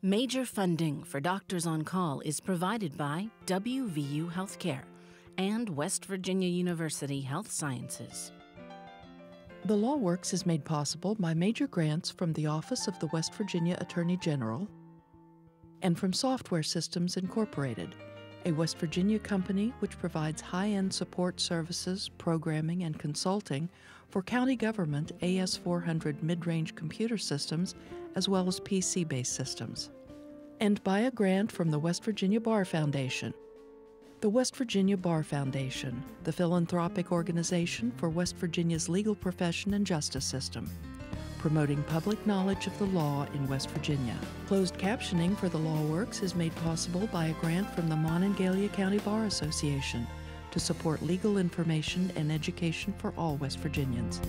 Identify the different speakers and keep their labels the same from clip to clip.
Speaker 1: Major funding for Doctors on Call is provided by WVU Healthcare and West Virginia University Health Sciences.
Speaker 2: The Law Works is made possible by major grants from the Office of the West Virginia Attorney General and from Software Systems Incorporated, a West Virginia company which provides high-end support services, programming, and consulting for county government AS400 mid-range computer systems as well as PC-based systems. And by a grant from the West Virginia Bar Foundation. The West Virginia Bar Foundation, the philanthropic organization for West Virginia's legal profession and justice system, promoting public knowledge of the law in West Virginia. Closed captioning for The Law Works is made possible by a grant from the Monongalia County Bar Association to support legal information and education for all West Virginians.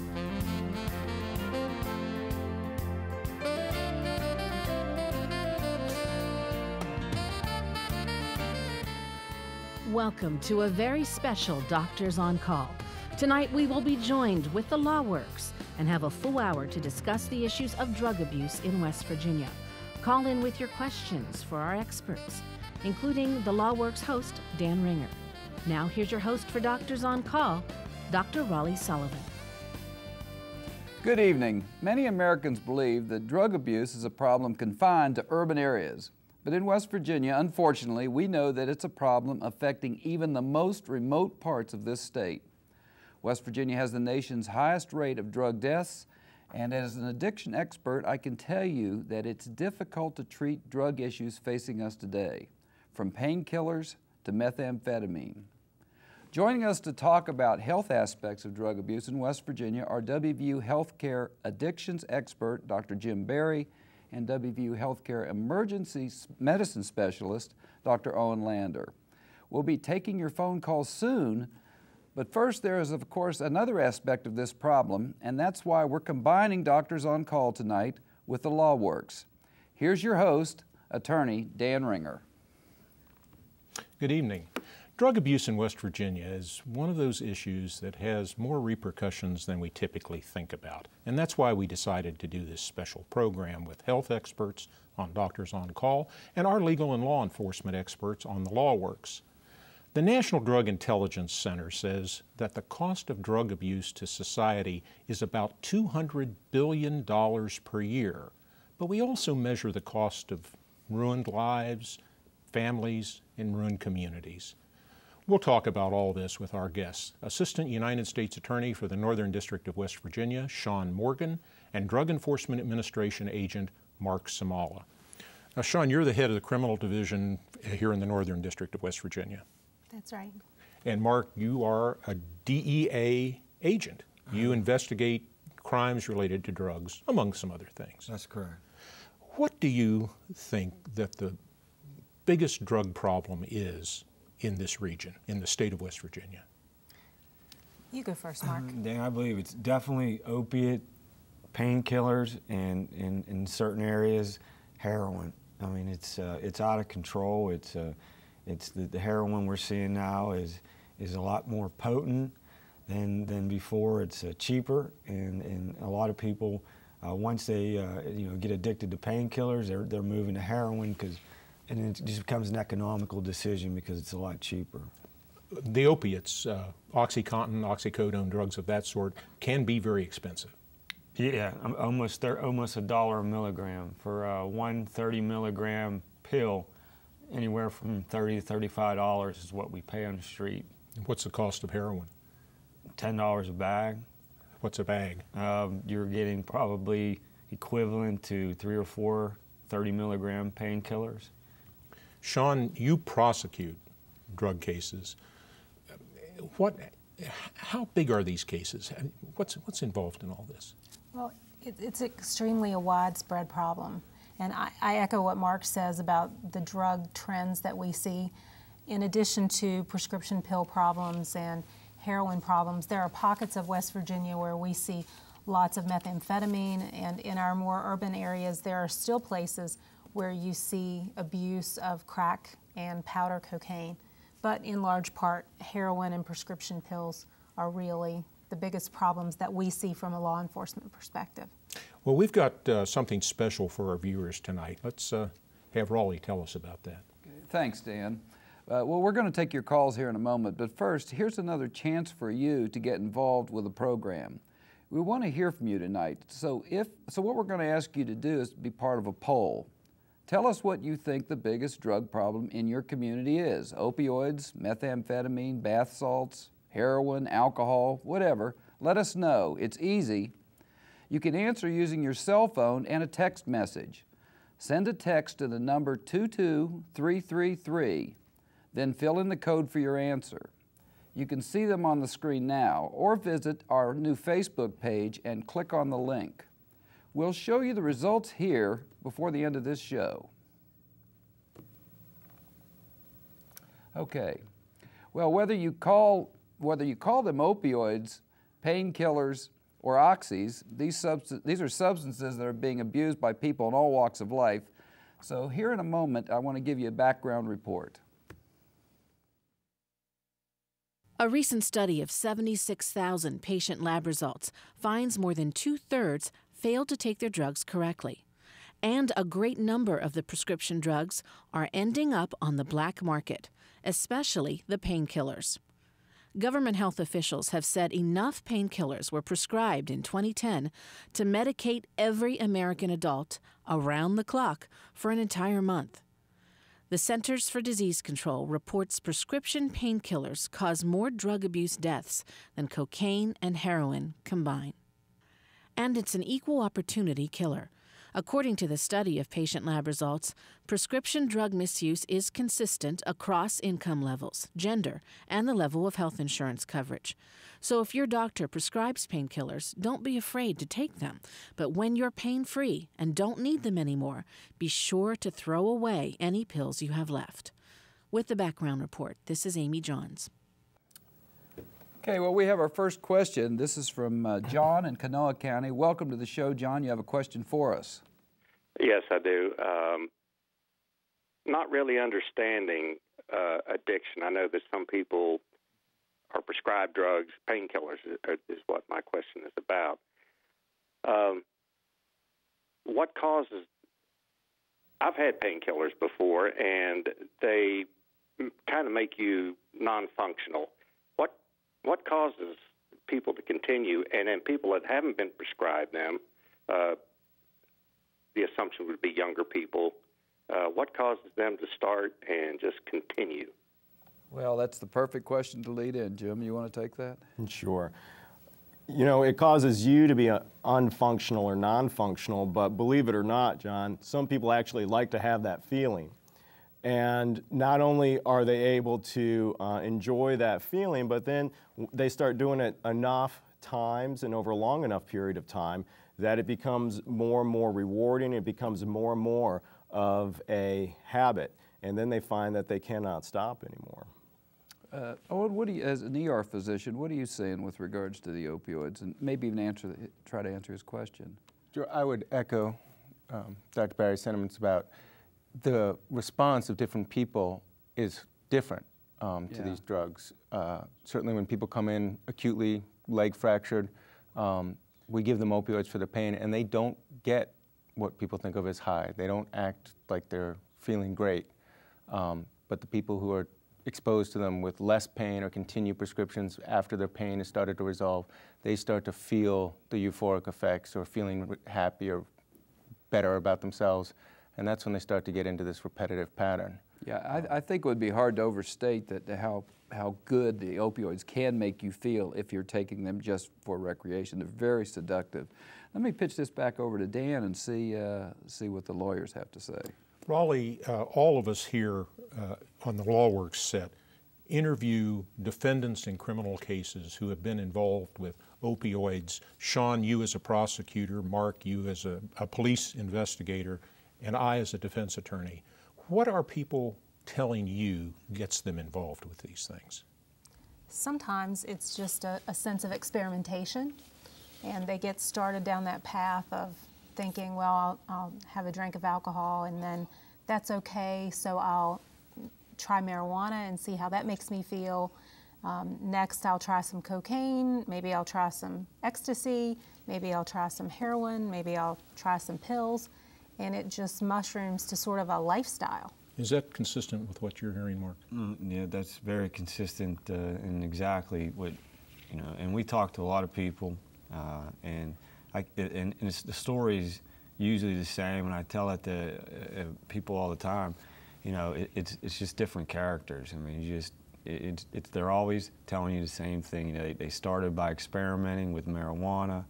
Speaker 1: Welcome to a very special Doctors on Call. Tonight we will be joined with The Law Works and have a full hour to discuss the issues of drug abuse in West Virginia. Call in with your questions for our experts, including The Law Works host, Dan Ringer. Now here's your host for Doctors on Call, Dr. Raleigh Sullivan.
Speaker 3: Good evening. Many Americans believe that drug abuse is a problem confined to urban areas. But in West Virginia, unfortunately, we know that it's a problem affecting even the most remote parts of this state. West Virginia has the nation's highest rate of drug deaths, and as an addiction expert, I can tell you that it's difficult to treat drug issues facing us today, from painkillers to methamphetamine. Joining us to talk about health aspects of drug abuse in West Virginia are WVU Healthcare addictions expert Dr. Jim Berry and WVU Healthcare emergency medicine specialist Dr. Owen Lander. We'll be taking your phone calls soon, but first there is, of course, another aspect of this problem, and that's why we're combining Doctors on Call tonight with The Law Works. Here's your host, attorney Dan Ringer.
Speaker 4: Good evening. Drug abuse in West Virginia is one of those issues that has more repercussions than we typically think about. And that's why we decided to do this special program with health experts on Doctors on Call and our legal and law enforcement experts on The Law Works. The National Drug Intelligence Center says that the cost of drug abuse to society is about $200 billion per year. But we also measure the cost of ruined lives, families, and ruined communities. We'll talk about all this with our guests, Assistant United States Attorney for the Northern District of West Virginia, Shawn Morgan, and Drug Enforcement Administration Agent Mark Simala. Now, Shawn, you're the head of the Criminal Division here in the Northern District of West Virginia.
Speaker 5: That's right.
Speaker 4: And Mark, you are a DEA agent. You investigate crimes related to drugs, among some other things.
Speaker 6: That's correct.
Speaker 4: What do you think that the biggest drug problem is in this region, in the state of West Virginia?
Speaker 5: You go first, Mark.
Speaker 6: Dan, I believe it's definitely opiate, painkillers, and in certain areas, heroin. I mean, it's out of control. It's the heroin we're seeing now is a lot more potent than before. It's cheaper, and a lot of people once they get addicted to painkillers, they're moving to heroin and it just becomes an economical decision because it's a lot cheaper.
Speaker 4: The opiates, OxyContin, oxycodone, drugs of that sort, can be very expensive.
Speaker 6: Yeah, almost $1 a milligram. For one 30-milligram pill, anywhere from $30 to $35 is what we pay on the street.
Speaker 4: What's the cost of heroin?
Speaker 6: $10 a bag.
Speaker 4: What's a bag?
Speaker 6: You're getting probably equivalent to 3 or 4 30-milligram painkillers.
Speaker 4: Shawn, you prosecute drug cases. How big are these cases? What's involved in all this?
Speaker 5: Well, it's extremely a widespread problem. And I echo what Mark says about the drug trends that we see. In addition to prescription pill problems and heroin problems, there are pockets of West Virginia where we see lots of methamphetamine, and in our more urban areas there are still places where you see abuse of crack and powder cocaine. But in large part, heroin and prescription pills are really the biggest problems that we see from a law enforcement perspective.
Speaker 4: Well, we've got something special for our viewers tonight. Let's have Raleigh tell us about that.
Speaker 3: Thanks, Dan. Well, we're going to take your calls here in a moment, but first, here's another chance for you to get involved with the program. We want to hear from you tonight, so what we're going to ask you to do is be part of a poll. Tell us what you think the biggest drug problem in your community is. Opioids, methamphetamine, bath salts, heroin, alcohol, whatever. Let us know. It's easy. You can answer using your cell phone and a text message. Send a text to the number 22333, then fill in the code for your answer. You can see them on the screen now, or visit our new Facebook page and click on the link. We'll show you the results here before the end of this show. Okay. Well, whether you call them opioids, painkillers, or oxys, these are substances that are being abused by people in all walks of life. So here in a moment, I want to give you a background report.
Speaker 1: A recent study of 76,000 patient lab results finds more than 2/3 failed to take their drugs correctly. And a great number of the prescription drugs are ending up on the black market, especially the painkillers. Government health officials have said enough painkillers were prescribed in 2010 to medicate every American adult around the clock for an entire month. The Centers for Disease Control reports prescription painkillers cause more drug abuse deaths than cocaine and heroin combined. And it's an equal opportunity killer. According to the study of patient lab results, prescription drug misuse is consistent across income levels, gender, and the level of health insurance coverage. So if your doctor prescribes painkillers, don't be afraid to take them. But when you're pain-free and don't need them anymore, be sure to throw away any pills you have left. With the background report, this is Amy Johns.
Speaker 3: Okay, well, we have our first question. This is from John in Kanawha County. Welcome to the show, John. You have a question for us.
Speaker 7: Yes, I do. Not really understanding addiction. I know that some people are prescribed drugs, painkillers is what my question is about. What causes... I've had painkillers before, and they kind of make you non-functional. What causes people to continue, and then people that haven't been prescribed them, the assumption would be younger people, what causes them to start and just continue?
Speaker 3: Well, that's the perfect question to lead in. Jim, you want to take that?
Speaker 8: Sure. You know, it causes you to be unfunctional or non-functional, but believe it or not, John, some people actually like to have that feeling. And not only are they able to enjoy that feeling, but then they start doing it enough times and over a long enough period of time that it becomes more and more rewarding. It becomes more and more of a habit. And then they find that they cannot stop anymore.
Speaker 3: Owen, as an ER physician, what are you saying with regards to the opioids? And maybe even try to answer his question.
Speaker 9: Sure, I would echo Dr. Barry's sentiments about the response of different people is different to these drugs. Certainly when people come in acutely leg fractured, we give them opioids for the pain, and they don't get what people think of as high. They don't act like they're feeling great. But the people who are exposed to them with less pain or continue prescriptions after their pain has started to resolve, they start to feel the euphoric effects or feeling happy or better about themselves. And that's when they start to get into this repetitive pattern.
Speaker 3: Yeah, I think it would be hard to overstate how good the opioids can make you feel if you're taking them just for recreation. They're very seductive. Let me pitch this back over to Dan and see what the lawyers have to say.
Speaker 4: Raleigh, all of us here on the LawWorks set interview defendants in criminal cases who have been involved with opioids. Shawn, you as a prosecutor, Mark, you as a police investigator, and I as a defense attorney. What are people telling you gets them involved with these things?
Speaker 5: Sometimes it's just a sense of experimentation, and they get started down that path of thinking, well, I'll have a drink of alcohol and then that's okay, so I'll try marijuana and see how that makes me feel. Next, I'll try some cocaine, maybe I'll try some ecstasy, maybe I'll try some heroin, maybe I'll try some pills. and it just mushrooms to sort of a lifestyle.
Speaker 4: Is that consistent with what you're hearing, Mark?
Speaker 6: Yeah, that's very consistent and exactly what, you know, and we talk to a lot of people, and it's, the story's usually the same, and I tell it to people all the time. You know, it's just different characters. I mean, you just, they're always telling you the same thing. You know, they started by experimenting with marijuana,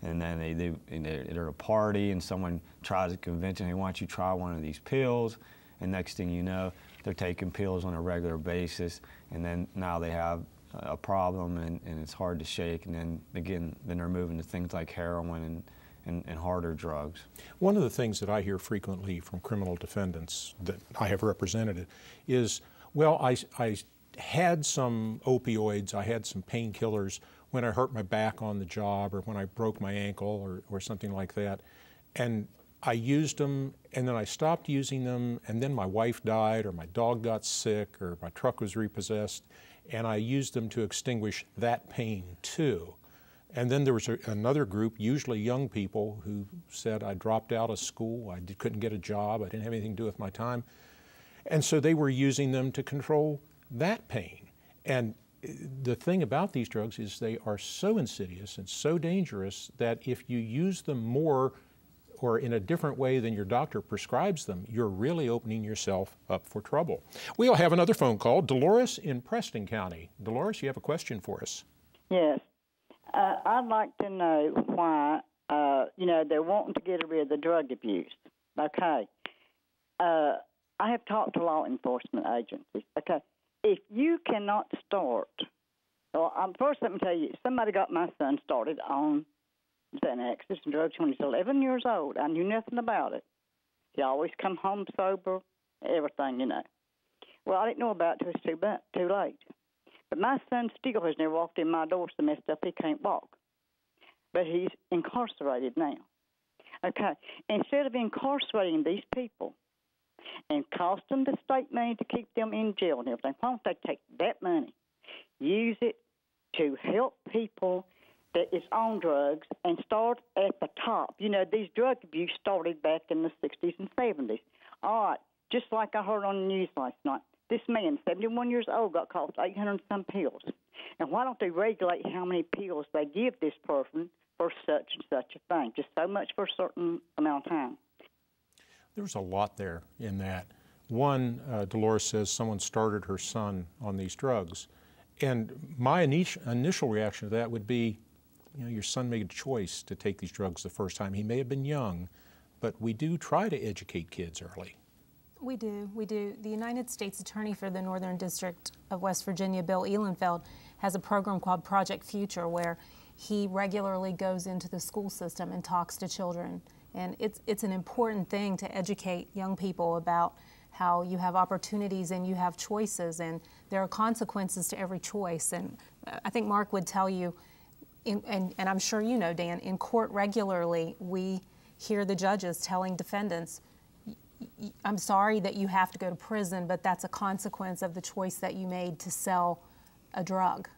Speaker 6: and then they're at a party and someone tries to convince them, hey, why don't you try one of these pills? And next thing you know, they're taking pills on a regular basis, and then now they have a problem and it's hard to shake, and then again, they're moving to things like heroin and harder drugs.
Speaker 4: One of the things that I hear frequently from criminal defendants that I have represented is, well, I had some opioids, I had some painkillers when I hurt my back on the job or when I broke my ankle or something like that, and I used them, and then I stopped using them, and then my wife died, or my dog got sick, or my truck was repossessed, and I used them to extinguish that pain too. And then there was another group, usually young people, who said, I dropped out of school, I couldn't get a job, I didn't have anything to do with my time. And so they were using them to control that pain. And the thing about these drugs is they are so insidious and so dangerous that if you use them more or in a different way than your doctor prescribes them, you're really opening yourself up for trouble. We'll have another phone call. Dolores in Preston County. Dolores, you have a question for us.
Speaker 10: Yes. I'd like to know why, you know, they're wanting to get rid of the drug abuse. Okay. I have talked to law enforcement agencies. Okay. If you cannot start, well, first let me tell you, somebody got my son started on Xanax and drugs when he's 11 years old. I knew nothing about it. He always come home sober, everything, you know. Well, I didn't know about it till it was too late. But my son still has never walked in my door so messed up he can't walk. But he's incarcerated now. Okay, instead of incarcerating these people and costing the state money to keep them in jail and everything, why don't they take that money, use it to help people that is on drugs and start at the top? You know, these drug abuse started back in the 60s and 70s. All right, just like I heard on the news last night, this man, 71 years old, got caught with 800 and some pills. And why don't they regulate how many pills they give this person for such and such a thing? Just so much for a certain amount of time.
Speaker 4: There's a lot there in that. One, Dolores says someone started her son on these drugs. And my initial reaction to that would be, you know, your son made a choice to take these drugs the first time. He may have been young, but we do try to educate kids early.
Speaker 5: We do. The United States Attorney for the Northern District of West Virginia, Bill Ehlenfeld, has a program called Project Future where he regularly goes into the school system and talks to children. And it's an important thing to educate young people about how you have opportunities and you have choices and there are consequences to every choice. And I think Mark would tell you, and I'm sure you know, Dan, in court regularly we hear the judges telling defendants, I'm sorry that you have to go to prison, but that's a consequence of the choice that you made to sell a drug.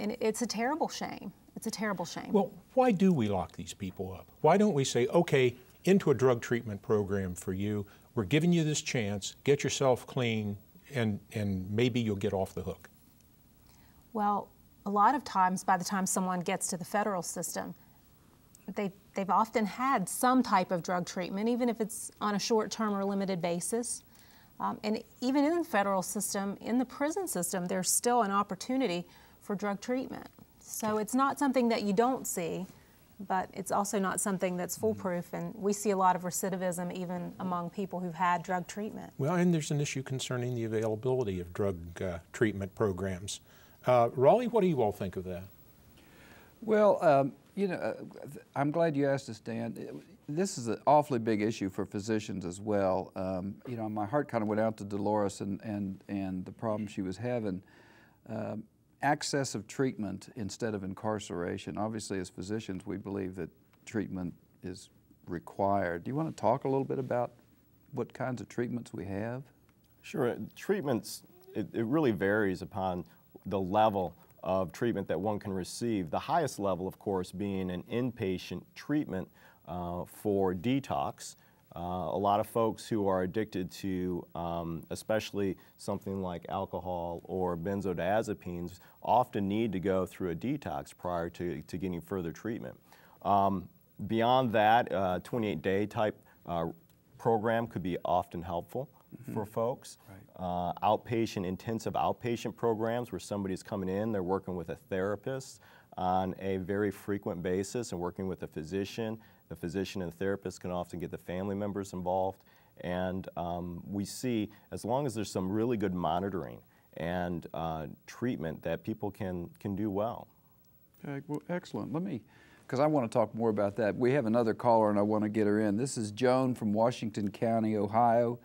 Speaker 5: And it's a terrible shame. It's a terrible shame.
Speaker 4: Well, why do we lock these people up? Why don't we say, okay, into a drug treatment program for you, we're giving you this chance, get yourself clean, and maybe you'll get off the hook?
Speaker 5: Well, a lot of times by the time someone gets to the federal system, they've often had some type of drug treatment, even if it's on a short-term or limited basis. And even in the federal system, in the prison system, there's still an opportunity for drug treatment. So it's not something that you don't see, but it's also not something that's foolproof, and we see a lot of recidivism even among people who've had drug treatment.
Speaker 4: Well, and there's an issue concerning the availability of drug treatment programs. Raleigh, what do you all think of that?
Speaker 3: Well, you know, I'm glad you asked us, Dan. This is an awfully big issue for physicians as well. You know, my heart kind of went out to Dolores and the problem she was having. Access of treatment instead of incarceration. Obviously, as physicians, we believe that treatment is required. Do you want to talk a little bit about what kinds of treatments we have?
Speaker 8: Sure. Treatments, it really varies upon the level of treatment that one can receive. The highest level, of course, being an inpatient treatment for detox, A lot of folks who are addicted to especially something like alcohol or benzodiazepines often need to go through a detox prior to getting further treatment. Beyond that, 28-day type program could be often helpful for folks. Right. Outpatient, intensive outpatient programs where somebody's coming in, they're working with a therapist on a very frequent basis and working with a physician. The physician and the therapist can often get the family members involved. And we see, as long as there's some really good monitoring and treatment, that people can do well.
Speaker 3: Okay, well, excellent. Let me, because I want to talk more about that. We have another caller and I want to get her in. This is Joan from Washington County, Ohio.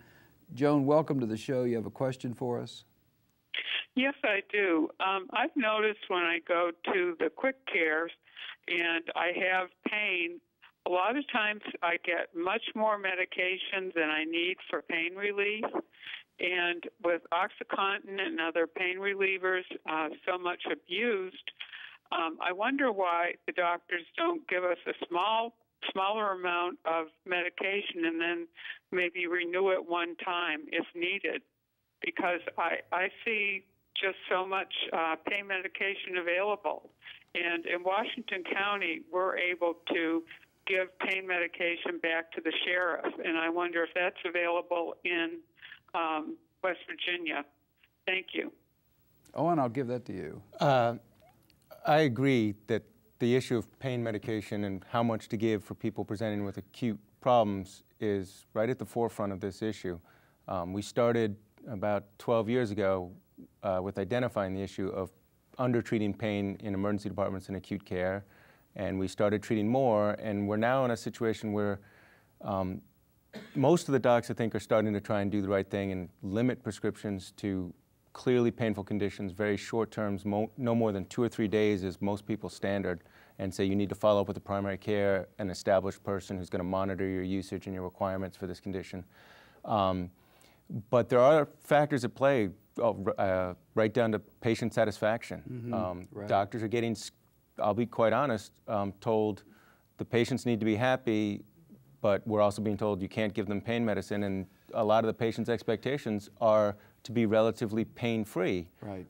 Speaker 3: Joan, welcome to the show. You have a question for us?
Speaker 11: Yes, I do. I've noticed when I go to the quick cares and I have pain, a lot of times I get much more medication than I need for pain relief. And with OxyContin and other pain relievers so much abused, I wonder why the doctors don't give us a smaller amount of medication and then maybe renew it one time if needed. Because I see just so much pain medication available. And in Washington County, we're able to give pain medication back to the sheriff. And I wonder if that's available in West Virginia. Thank you.
Speaker 3: Owen, I'll give that to you.
Speaker 9: I agree that the issue of pain medication and how much to give for people presenting with acute problems is right at the forefront of this issue. We started about 12 years ago with identifying the issue of undertreating pain in emergency departments and acute care, and we started treating more, and we're now in a situation where most of the docs, I think, are starting to try and do the right thing and limit prescriptions to clearly painful conditions, very short terms, no more than 2 or 3 days is most people's standard, and say you need to follow up with a primary care, an established person who's going to monitor your usage and your requirements for this condition. But there are factors at play, right down to patient satisfaction. Right. Doctors are getting, I'll be quite honest, told the patients need to be happy, but we're also being told you can't give them pain medicine, and a lot of the patients' expectations are to be relatively pain-free. Right.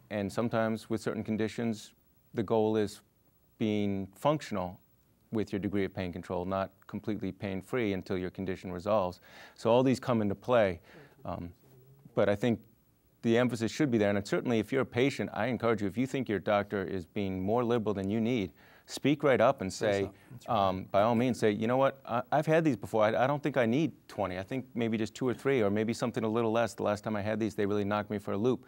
Speaker 9: And sometimes with certain conditions, the goal is being functional with your degree of pain control, not completely pain-free until your condition resolves. So all these come into play. But I think the emphasis should be there, and certainly if you're a patient, I encourage you, if you think your doctor is being more liberal than you need, speak right up and say, by all means, say, you know what, I've had these before. I don't think I need 20. I think maybe just 2 or 3, or maybe something a little less. The last time I had these, they really knocked me for a loop.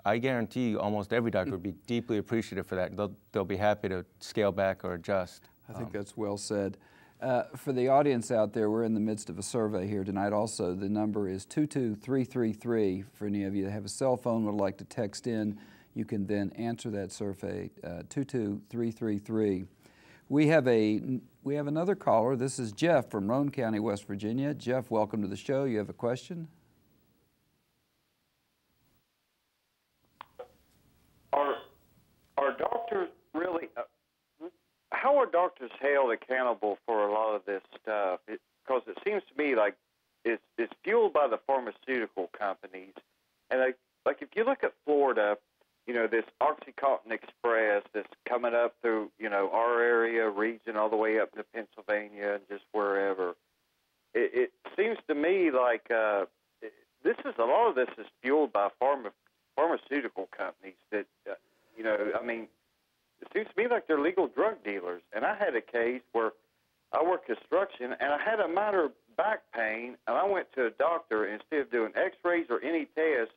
Speaker 9: I guarantee you almost every doctor would be deeply appreciative for that. They'll be happy to scale back or adjust.
Speaker 3: I think that's well said. For the audience out there, we're in the midst of a survey here tonight also. The number is 22333. For any of you that have a cell phone and would like to text in, you can then answer that survey, 22333. We have another caller. This is Jeff from Roane County, West Virginia. Jeff, welcome to the show. You have a question?
Speaker 12: Are doctors really, how are doctors held accountable for a lot of this stuff? Because it seems to me like it's fueled by the pharmaceutical companies. And like if you look at Florida, you know, this OxyContin Express that's coming up through, you know, our area, region, all the way up to Pennsylvania and just wherever. It seems to me like a lot of this is fueled by pharmaceutical companies that, you know, I mean, it seems to me like they're legal drug dealers. And I had a case where I work construction, and I had a minor back pain, and I went to a doctor, and instead of doing x-rays or any tests,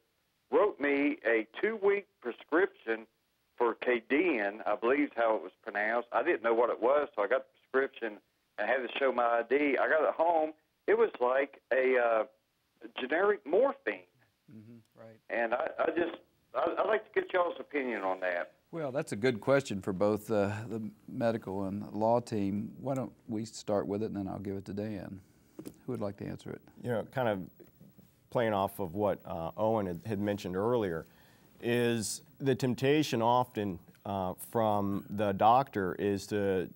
Speaker 12: wrote me a 2-week prescription for Cadean, I believe is how it was pronounced. I didn't know what it was, so I got the prescription and had to show my ID. I got it home. It was like a generic morphine. Right. And I'd like to get y'all's opinion on that.
Speaker 3: Well, that's a good question for both the medical and law team. Why don't we start with it, and then I'll give it to Dan. Who would like to answer it?
Speaker 8: You know, kind of playing off of what Owen had mentioned earlier, is the temptation often from the doctor is to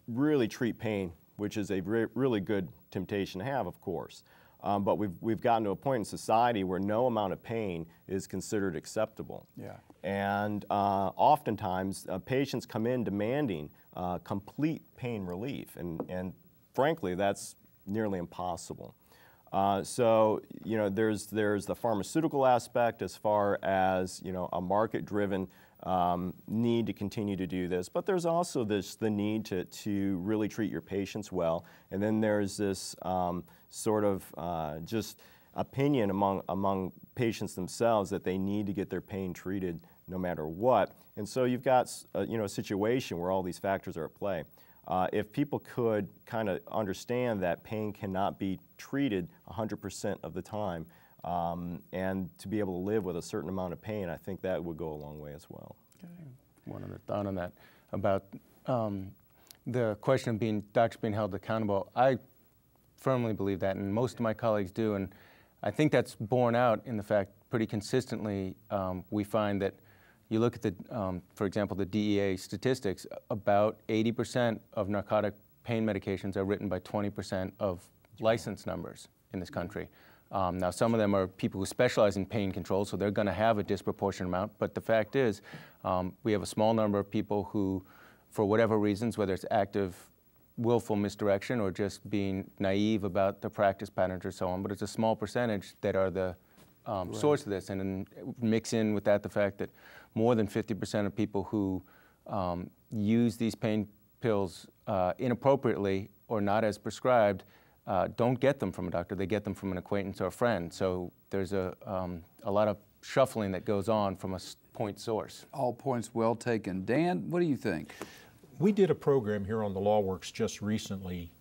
Speaker 8: really treat pain, which is a really good temptation to have, of course. But we've gotten to a point in society where no amount of pain is considered acceptable.
Speaker 3: Yeah.
Speaker 8: And oftentimes, patients come in demanding complete pain relief, and frankly, that's nearly impossible. So, you know, there's the pharmaceutical aspect as far as, you know, a market-driven need to continue to do this, but there's also the need to really treat your patients well, and then there's this sort of just opinion among patients themselves that they need to get their pain treated no matter what, and so you've got you know, a situation where all these factors are at play. If people could kind of understand that pain cannot be treated 100% of the time, and to be able to live with a certain amount of pain, I think that would go a long way as well.
Speaker 9: Okay. One other thought on that about the question of doctors being held accountable. I firmly believe that, and most of my colleagues do, and I think that's borne out in the fact pretty consistently we find that you look at for example, the DEA statistics, about 80% of narcotic pain medications are written by 20% of license numbers in this country. Now, some of them are people who specialize in pain control, so they're going to have a disproportionate amount, but the fact is we have a small number of people who, for whatever reasons, whether it's active willful misdirection or just being naive about the practice patterns or so on, but it's a small percentage that are the source of this, and then mix in with that the fact that more than 50% of people who use these pain pills inappropriately or not as prescribed don't get them from a doctor, they get them from an acquaintance or a friend. So there's a lot of shuffling that goes on from a point source.
Speaker 3: All points well taken. Dan, what do you think?
Speaker 4: We did a program here on the LawWorks just recently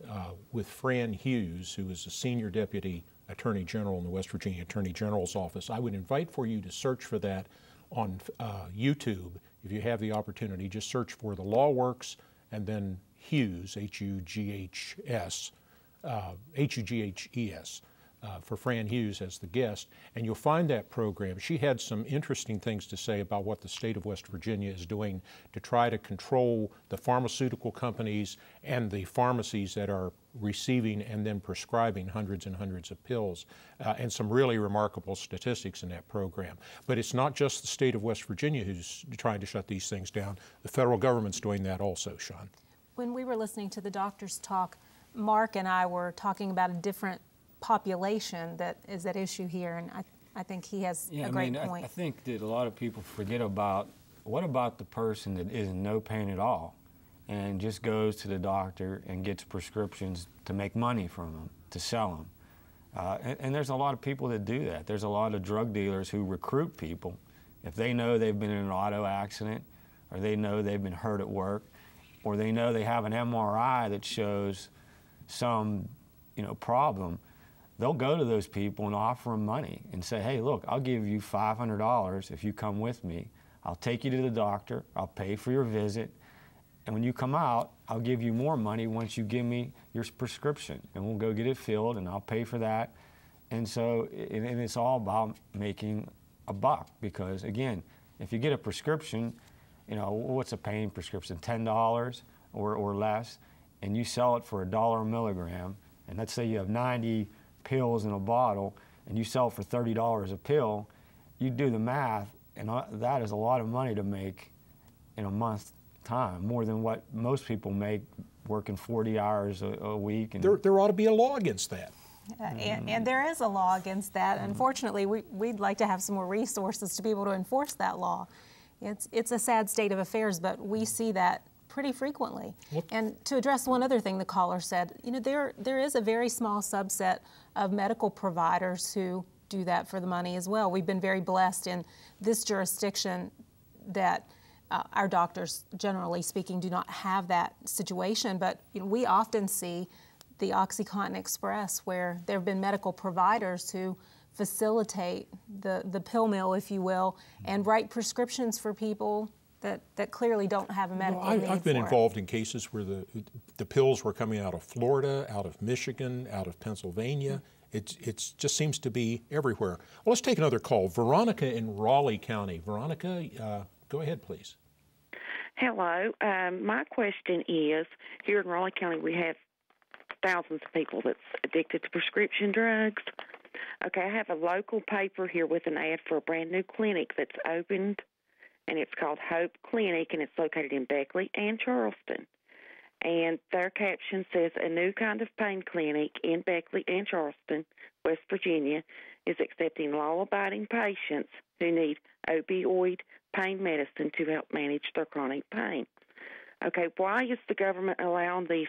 Speaker 4: with Fran Hughes, who is a senior deputy Attorney General in the West Virginia Attorney General's office. I would invite for you to search for that on YouTube. If you have the opportunity, just search for the LawWorks and then Hughes, H-U-G-H-S, H-U-G-H-E-S, for Fran Hughes as the guest, and you'll find that program. She had some interesting things to say about what the state of West Virginia is doing to try to control the pharmaceutical companies and the pharmacies that are receiving and then prescribing hundreds and hundreds of pills, and some really remarkable statistics in that program. But it's not just the state of West Virginia who's trying to shut these things down. The federal government's doing that also, Shawn.
Speaker 5: When we were listening to the doctors talk, Mark and I were talking about a different population that is at issue here, and I think he has a great point.
Speaker 6: I think that a lot of people forget about, what about the person that is in no pain at all and just goes to the doctor and gets prescriptions to make money from them, to sell them. And there's a lot of people that do that. There's a lot of drug dealers who recruit people. If they know they've been in an auto accident, or they know they've been hurt at work, or they know they have an MRI that shows some problem, they'll go to those people and offer them money and say, hey, look, I'll give you $500 if you come with me. I'll take you to the doctor, I'll pay for your visit, and when you come out, I'll give you more money once you give me your prescription, and we'll go get it filled, and I'll pay for that. And so, and it's all about making a buck, because again, if you get a prescription, what's a pain prescription, $10 or less, and you sell it for $1 a milligram, and let's say you have 90 pills in a bottle, and you sell it for $30 a pill, you do the math, and that is a lot of money to make in a month's time, more than what most people make working 40 hours a week. And
Speaker 4: there ought to be a law against that.
Speaker 5: And there is a law against that. Unfortunately, we'd like to have some more resources to be able to enforce that law. It's a sad state of affairs, but we see that pretty frequently. And to address one other thing the caller said, there is a very small subset of medical providers who do that for the money as well. We've been very blessed in this jurisdiction that our doctors, generally speaking, do not have that situation, but we often see the OxyContin Express, where there have been medical providers who facilitate the pill mill, if you will, and write prescriptions for people that clearly don't have a medical need.
Speaker 4: I've been involved in cases where the pills were coming out of Florida, out of Michigan, out of Pennsylvania. It just seems to be everywhere. Well, let's take another call. Veronica in Raleigh County. Veronica, go ahead, please.
Speaker 13: Hello. My question is, here in Raleigh County we have thousands of people that's addicted to prescription drugs. Okay, I have a local paper here with an ad for a brand new clinic that's opened, and it's called Hope Clinic, and it's located in Beckley and Charleston. And their caption says, a new kind of pain clinic in Beckley and Charleston, West Virginia, is accepting law-abiding patients who need opioid pain medicine to help manage their chronic pain. Okay, why is the government allowing these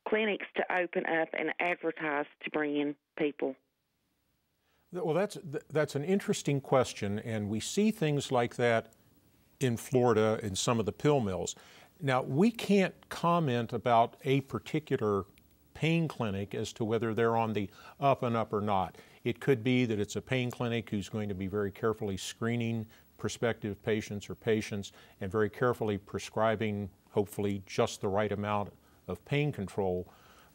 Speaker 13: clinics to open up and advertise to bring in people?
Speaker 4: Well, that's an interesting question, and we see things like that in Florida in some of the pill mills. Now, we can't comment about a particular pain clinic as to whether they're on the up and up or not. It could be that it's a pain clinic who's going to be very carefully screening prospective patients or patients and very carefully prescribing, hopefully, just the right amount of pain control.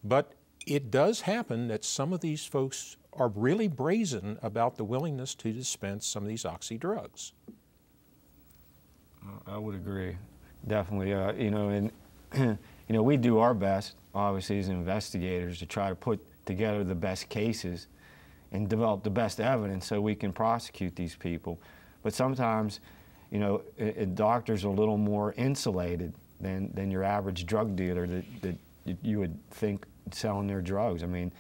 Speaker 4: But it does happen that some of these folks are really brazen about the willingness to dispense some of these oxy drugs.
Speaker 6: I would agree, definitely. We do our best, obviously, as investigators, to try to put together the best cases and develop the best evidence so we can prosecute these people. But sometimes, doctors are a little more insulated than your average drug dealer that you would think selling their drugs. I mean,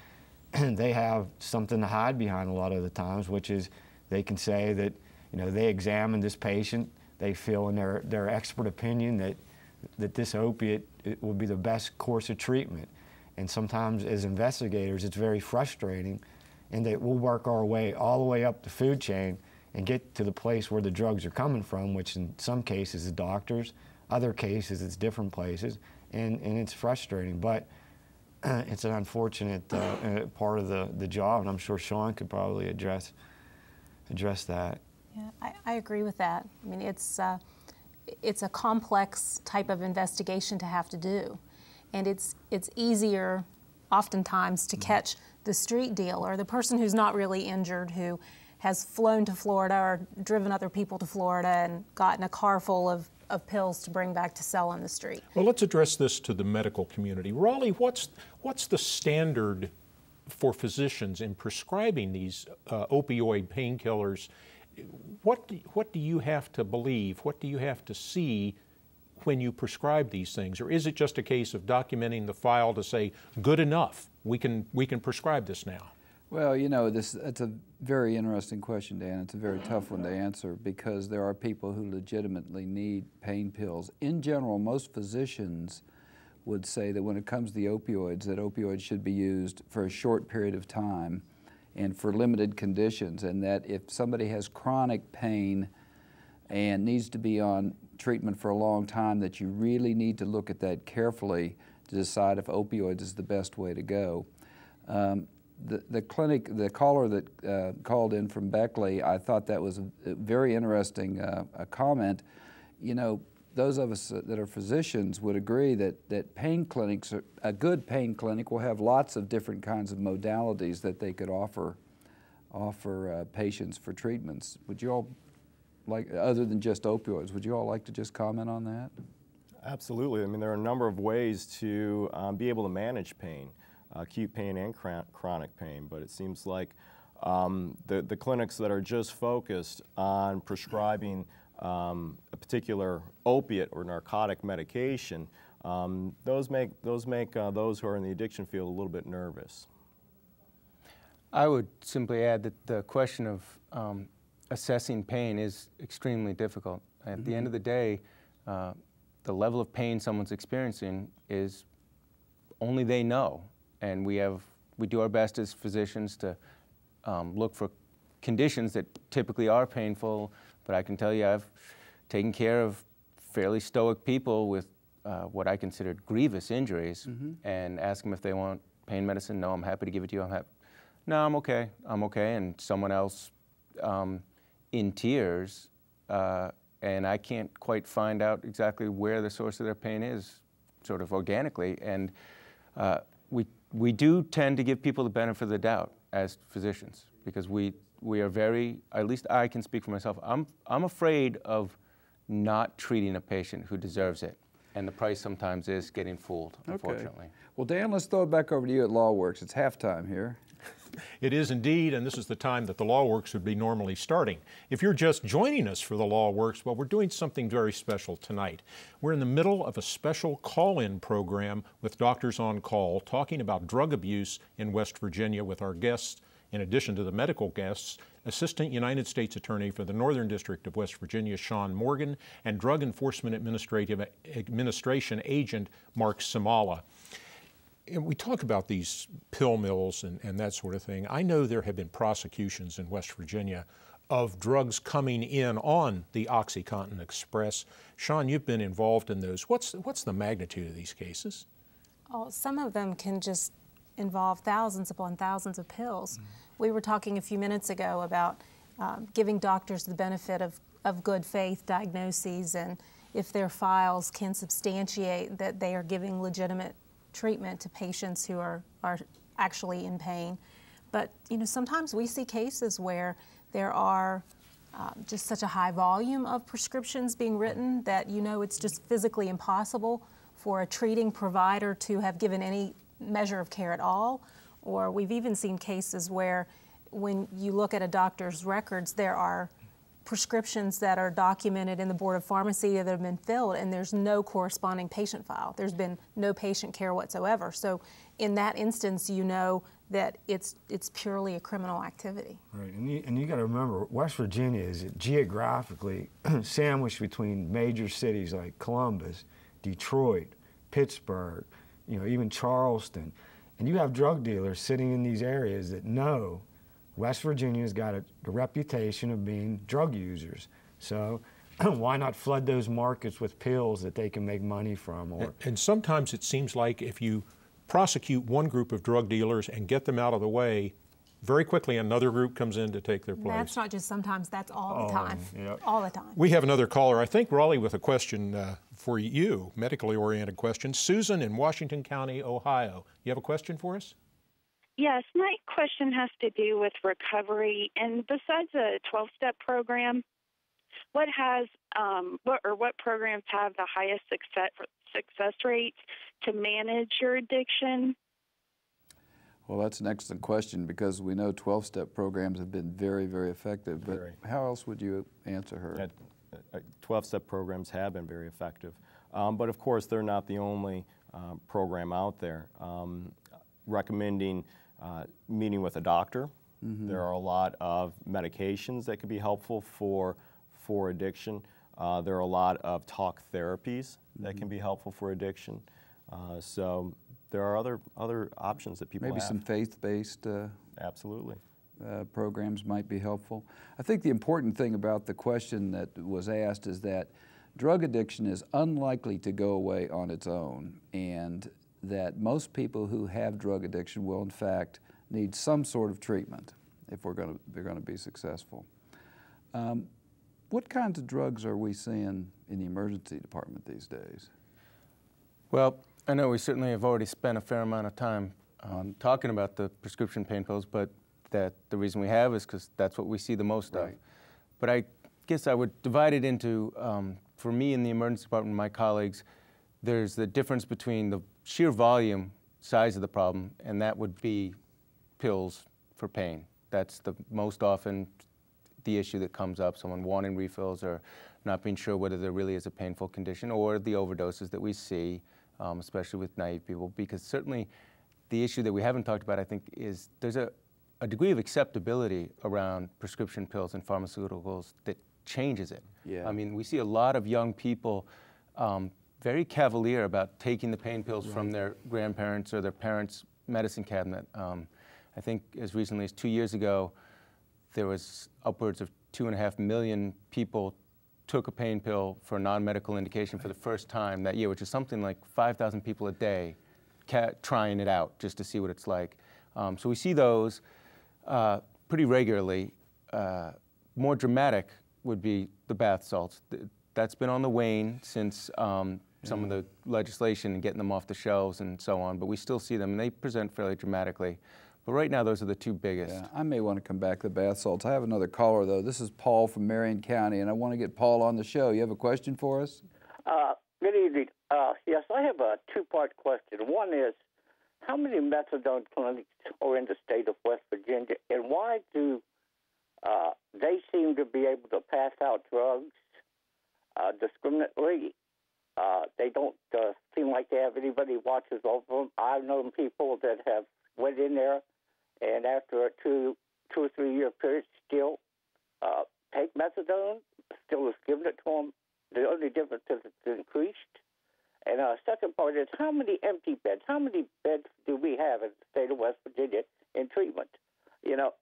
Speaker 6: they have something to hide behind a lot of the times, which is they can say that, they examined this patient, they feel in their expert opinion that this opiate would be the best course of treatment. And sometimes as investigators, it's very frustrating, and that we'll work our way all the way up the food chain and get to the place where the drugs are coming from, which in some cases is doctors, other cases it's different places, and it's frustrating. But it's an unfortunate part of the job, and I'm sure Shawn could probably address that.
Speaker 5: Yeah, I agree with that. I mean, it's a complex type of investigation to have to do, and it's easier oftentimes to catch the street dealer, the person who's not really injured, who has flown to Florida or driven other people to Florida and gotten a car full of pills to bring back to sell on the street.
Speaker 4: Well, let's address this to the medical community. Raleigh, what's the standard for physicians in prescribing these opioid painkillers? What do you have to believe? What do you have to see when you prescribe these things? Or is it just a case of documenting the file to say, good enough, we can prescribe this now?
Speaker 3: Well, that's a very interesting question, Dan. It's a very tough one to answer because there are people who legitimately need pain pills. In general, most physicians would say that when it comes to the opioids, that opioids should be used for a short period of time and for limited conditions, and that if somebody has chronic pain and needs to be on treatment for a long time, that you really need to look at that carefully to decide if opioids is the best way to go. The caller that called in from Beckley, I thought that was a very interesting comment. Those of us that are physicians would agree that pain clinics, a good pain clinic will have lots of different kinds of modalities that they could offer patients for treatments. Would you all like, other than just opioids, would you all like to just comment on that?
Speaker 8: Absolutely. I mean, there are a number of ways to be able to manage pain. Acute pain and chronic pain, but it seems like the clinics that are just focused on prescribing a particular opiate or narcotic medication, those make those who are in the addiction field a little bit nervous.
Speaker 9: I would simply add that the question of assessing pain is extremely difficult. At the end of the day, the level of pain someone's experiencing is only they know. And we do our best as physicians to look for conditions that typically are painful, but I can tell you I've taken care of fairly stoic people with what I considered grievous injuries and ask them if they want pain medicine. No, I'm happy to give it to you. No, I'm okay. And someone else in tears, and I can't quite find out exactly where the source of their pain is, sort of organically. And we do tend to give people the benefit of the doubt as physicians because we are very, at least I can speak for myself, I'm afraid of not treating a patient who deserves it. And the price sometimes is getting fooled, unfortunately.
Speaker 3: Okay. Well, Dan, let's throw it back over to you at LawWorks. It's halftime here.
Speaker 4: It is indeed, and this is the time that the LawWorks would be normally starting. If you're just joining us for the LawWorks, well, we're doing something very special tonight. We're in the middle of a special call-in program with Doctors on Call, talking about drug abuse in West Virginia with our guests, in addition to the medical guests, Assistant United States Attorney for the Northern District of West Virginia, Shawn Morgan, and Drug Enforcement Administration Agent Mark Simala. And we talk about these pill mills and that sort of thing. I know there have been prosecutions in West Virginia of drugs coming in on the OxyContin Express. Shawn, you've been involved in those. What's the magnitude of these cases?
Speaker 5: Oh, some of them can just involve thousands upon thousands of pills. We were talking a few minutes ago about giving doctors the benefit of good faith diagnoses, and if their files can substantiate that they are giving legitimate treatment to patients who are actually in pain. But sometimes we see cases where there are just such a high volume of prescriptions being written that it's just physically impossible for a treating provider to have given any measure of care at all. Or we've even seen cases where when you look at a doctor's records, there are prescriptions that are documented in the Board of Pharmacy that have been filled, and there's no corresponding patient file. There's been no patient care whatsoever. So in that instance, that it's purely a criminal activity.
Speaker 6: Right, and you got to remember, West Virginia is geographically sandwiched between major cities like Columbus, Detroit, Pittsburgh, even Charleston. And you have drug dealers sitting in these areas that know West Virginia's got a reputation of being drug users. So why not flood those markets with pills that they can make money from?
Speaker 4: And sometimes it seems like if you prosecute one group of drug dealers and get them out of the way, very quickly another group comes in to take their place.
Speaker 5: That's not just sometimes, that's all the time.
Speaker 6: Yep.
Speaker 5: All the time.
Speaker 4: We have another caller, I think, Raleigh, with a question for you, medically oriented question. Susan in Washington County, Ohio. You have a question for us?
Speaker 14: Yes, my question has to do with recovery. And besides a 12-step program, what programs have the highest success rates to manage your addiction?
Speaker 3: Well, that's an excellent question because we know 12-step programs have been very, very effective. But how else would you answer her?
Speaker 8: 12-step programs have been very effective. But of course, they're not the only program out there. Recommending meeting with a doctor. There are a lot of medications that could be helpful for addiction. There are a lot of talk therapies that can be helpful for addiction. So there are other options that people have.
Speaker 3: Maybe some faith-based
Speaker 8: absolutely
Speaker 3: programs might be helpful. I think the important thing about the question that was asked is that drug addiction is unlikely to go away on its own, and that most people who have drug addiction will in fact need some sort of treatment if they're going to be successful. What kinds of drugs are we seeing in the emergency department these days?
Speaker 9: Well, I know we certainly have already spent a fair amount of time talking about the prescription pain pills, but that the reason we have is because that's what we see the most of. But I guess I would divide it into, for me in the emergency department, my colleagues, there's the difference between the sheer volume size of the problem, and that would be pills for pain. That's the most often the issue that comes up, someone wanting refills or not being sure whether there really is a painful condition, or the overdoses that we see, especially with naive people, because certainly the issue that we haven't talked about, I think, is there's a degree of acceptability around prescription pills and pharmaceuticals that changes it. I mean, we see a lot of young people very cavalier about taking the pain pills from their grandparents or their parents' medicine cabinet. I think as recently as 2 years ago, there was upwards of 2.5 million people took a pain pill for a non-medical indication for the first time that year, which is something like 5,000 people a day trying it out just to see what it's like. So we see those pretty regularly. More dramatic would be the bath salts. That's been on the wane since some of the legislation and getting them off the shelves and so on, but we still see them, and they present fairly dramatically. But right now, those are the two biggest.
Speaker 3: Yeah, I may want to come back to the bath salts. I have another caller, though. This is Paul from Marion County, and I want to get Paul on the show. You have a question for us?
Speaker 15: Good evening. Yes, I have a two-part question. One is, how many methadone clinics are in the state of West Virginia, and why do they seem to be able to pass out drugs discriminately? They don't seem like they have anybody watches over them. I've known people that have went in there, and after a two or 3 year period, still take methadone, still is given it to them. The only difference is it's increased. And second part is, how many empty beds? How many beds do we have in the state of West Virginia in treatment? You know,